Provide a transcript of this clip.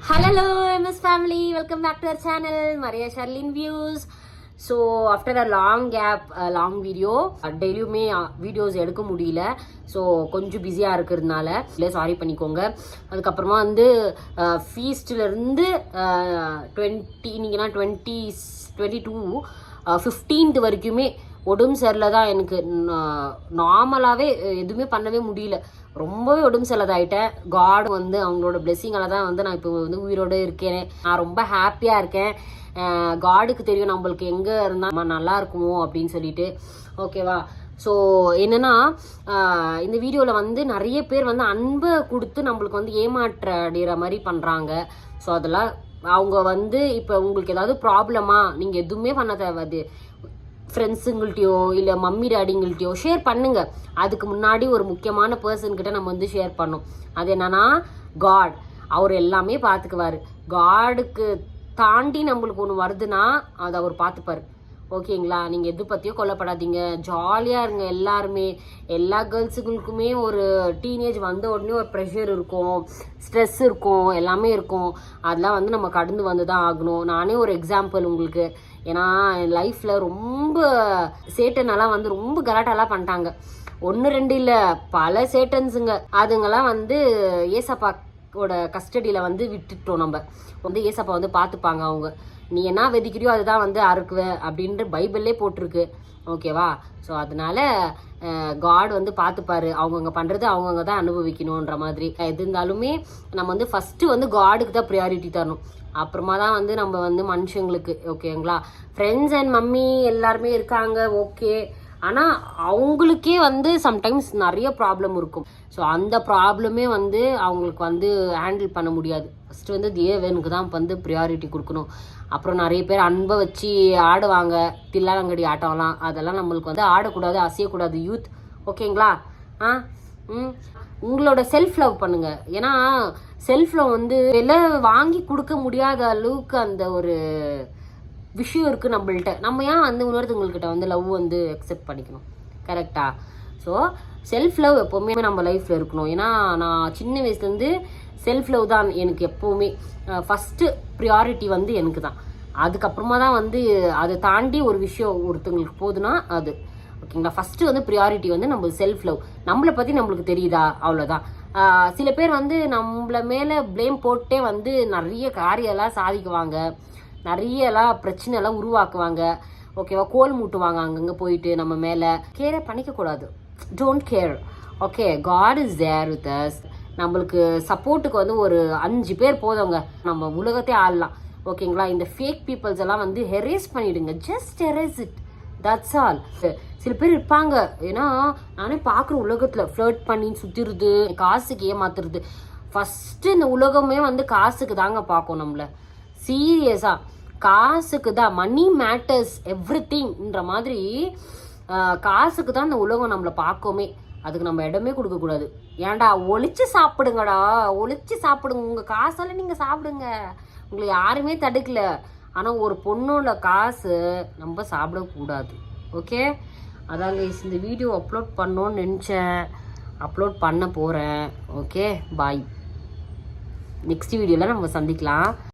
Hello MS family, welcome back to our channel Maria Sharlene Views. So after a long gap, a long video, டெய்லியுமே videos எடுக்க முடியல. So கொஞ்சம் பிஸியாக இருக்கிறதுனால இல்லை சாரி பண்ணிக்கோங்க. அதுக்கப்புறமா வந்து ஃபீஸ்ட்லேருந்து 20 இன்னைக்குனா 22 15th வரைக்குமே உடம்பு சரியில்லை தான். எனக்கு நார்மலாகவே எதுவுமே பண்ணவே முடியல. ரொம்பவே உடம்பு சரியில்லாதாயிட்டேன். காட் வந்து அவங்களோட பிளெஸிங்கால தான் வந்து நான் இப்போ வந்து உயிரோடு இருக்கேன். நான் ரொம்ப ஹாப்பியாக இருக்கேன். காடுக்கு தெரியும் நம்மளுக்கு எங்கே இருந்தால் நம்ம நல்லா இருக்குமோ அப்படின்னு சொல்லிட்டு. ஓகேவா? ஸோ என்னென்னா இந்த வீடியோவில் வந்து நிறைய பேர் வந்து அன்பை கொடுத்து நம்மளுக்கு வந்து ஏமாற்ற அடைகிற மாதிரி பண்ணுறாங்க. ஸோ அதெல்லாம் அவங்க வந்து இப்போ உங்களுக்கு ஏதாவது ப்ராப்ளமா நீங்கள் எதுவுமே பண்ண தேவையாது. ஃப்ரெண்ட்ஸுங்கள்ட்டையோ இல்லை மம்மி டேடிங்கள்ட்டையோ ஷேர் பண்ணுங்க. அதுக்கு முன்னாடி ஒரு முக்கியமான பர்சன்கிட்ட நம்ம வந்து ஷேர் பண்ணோம். அது என்னன்னா காட். அவர் எல்லாமே பார்த்துக்குவார். காடுக்கு தாண்டி நம்மளுக்கு ஒன்று வருதுன்னா அதை அவர் பார்த்துப்பார். ஓகேங்களா? நீங்கள் எது பற்றியும் கொல்லப்படாதீங்க. ஜாலியாக இருங்க. எல்லாருமே எல்லா கேர்ள்ஸுங்களுக்குமே ஒரு டீனேஜ் வந்த உடனே ஒரு ப்ரெஷர் இருக்கும், ஸ்ட்ரெஸ் இருக்கும், எல்லாமே இருக்கும். அதெல்லாம் வந்து நம்ம கடந்து வந்து தான் ஆகணும். நானே ஒரு எக்ஸாம்பிள் உங்களுக்கு. ஏன்னா என் லைஃப்பில் ரொம்ப சேட்டனெல்லாம் வந்து ரொம்ப கலாட்டெல்லாம் பண்ணிட்டாங்க. 1-2 இல்லை, பல சேட்டன்ஸுங்க. அதுங்கெல்லாம் வந்து ஏசப்பாவோட கஸ்டடியில் வந்து விட்டுட்டோம். நம்ம வந்து ஏசப்பா வந்து பார்த்துப்பாங்க. அவங்க நீ என்ன வெதிக்கிறியோ அதுதான் வந்து அறுக்குவேன் அப்படின்ற பைபிள்லே போட்டிருக்கு. ஓகேவா? ஸோ அதனால காட் வந்து பார்த்துப்பாரு. அவங்கவுங்க பண்ணுறது அவங்கவுங்க தான் அனுபவிக்கணுன்ற மாதிரி. எது இருந்தாலுமே நம்ம வந்து ஃபஸ்ட்டு வந்து காடுக்கு தான் ப்ரியாரிட்டி தரணும். அப்புறமா தான் வந்து நம்ம வந்து மனுஷங்களுக்கு. ஓகேங்களா? ஃப்ரெண்ட்ஸ் அண்ட் மம்மி எல்லாருமே இருக்காங்க. ஓகே. ஆனால் அவங்களுக்கே வந்து சம்டைம்ஸ் நிறைய ப்ராப்ளம் இருக்கும். ஸோ அந்த ப்ராப்ளமே வந்து அவங்களுக்கு வந்து ஹேண்டில் பண்ண முடியாது. ஃபஸ்ட்டு வந்து தேவனுக்கு தான் வந்து ப்ரியாரிட்டி கொடுக்கணும். அப்புறம் நிறைய பேர் அன்பை வச்சு ஆடுவாங்க. தில்லாலங்கடி ஆட்டம்லாம் அதெல்லாம் நம்மளுக்கு வந்து ஆடக்கூடாது, அசையக்கூடாது. யூத் ஓகேங்களா? உங்களோட செல்ஃப் லவ் பண்ணுங்க. ஏன்னா செல்ஃப் லவ் வந்து விலை வாங்கி கொடுக்க முடியாத அளவுக்கு அந்த ஒரு விஷயம் இருக்குது நம்மள்கிட்ட. நம்ம ஏன் வந்து இன்னொருத்தவங்கக்கிட்ட வந்து லவ் வந்து அக்செப்ட் பண்ணிக்கணும்? கரெக்டா? ஸோ செல்ஃப் லவ் எப்போவுமே நம்ம லைஃப்பில் இருக்கணும். ஏன்னா நான் சின்ன வயசுலேருந்து செல்ஃப் லவ் தான் எனக்கு எப்போவுமே ஃபஸ்ட்டு ப்ரியாரிட்டி வந்து எனக்கு தான். அதுக்கப்புறமா தான் வந்து அதை தாண்டி ஒரு விஷயம் ஒருத்தவங்களுக்கு போகுதுன்னா அது ஓகேங்களா. ஃபஸ்ட்டு வந்து ப்ரியாரிட்டி வந்து நம்ம செல்ஃப் லவ். நம்மளை பற்றி நம்மளுக்கு தெரியுதா? அவ்வளோதான். சில பேர் வந்து நம்மள மேலே ப்ளேம் போட்டே வந்து நிறைய காரியெல்லாம் சாதிக்குவாங்க, நிறையலாம் பிரச்சனைலாம் உருவாக்குவாங்க. ஓகேவா? கோல் மூட்டுவாங்க அங்கங்கே போயிட்டு நம்ம மேலே. கேரே பண்ணிக்கக்கூடாது. Don't care. Okay? God is there with us. நம்மளுக்கு சப்போர்ட்டுக்கு வந்து ஒரு 5 பேர் போதவங்க, நம்ம உலகத்தே ஆடலாம். ஓகேங்களா? இந்த ஃபேக் பீப்புள்ஸ் எல்லாம் வந்து ஹெரேஸ் பண்ணிவிடுங்க. Just erase it. That's all. சில பேர் இருப்பாங்க. ஏன்னா நானே பார்க்குற உலகத்தில் ஃப்ளர்ட் பண்ணி சுற்றிடுது, காசுக்கு ஏமாத்துறது. ஃபஸ்ட்டு இந்த உலகமே வந்து காசுக்கு தாங்க பார்க்கும் நம்மளை. சீரியஸாக காசுக்கு தான். மணி மேட்டர்ஸ் எவ்ரிதிங்ன்ற மாதிரி காசுக்கு தான் இந்த உலகம் நம்மளை பார்க்கோமே. அதுக்கு நம்ம இடமே கொடுக்கக்கூடாது. ஏன்டா ஒளிச்சு சாப்பிடுங்கடா, ஒளிச்சு சாப்பிடுங்க. உங்கள் காசால் நீங்கள் சாப்பிடுங்க, உங்களை யாருமே தடுக்கல. ஆனால் ஒரு பொண்ணோட காசு நம்ம சாப்பிடக்கூடாது. ஓகே? அதாங்க இந்த வீடியோ அப்லோட் பண்ணோன்னு நினச்சேன். அப்லோட் பண்ண போகிறேன். ஓகே, பாய். நெக்ஸ்ட் வீடியோவில் நம்ம சந்திக்கலாம்.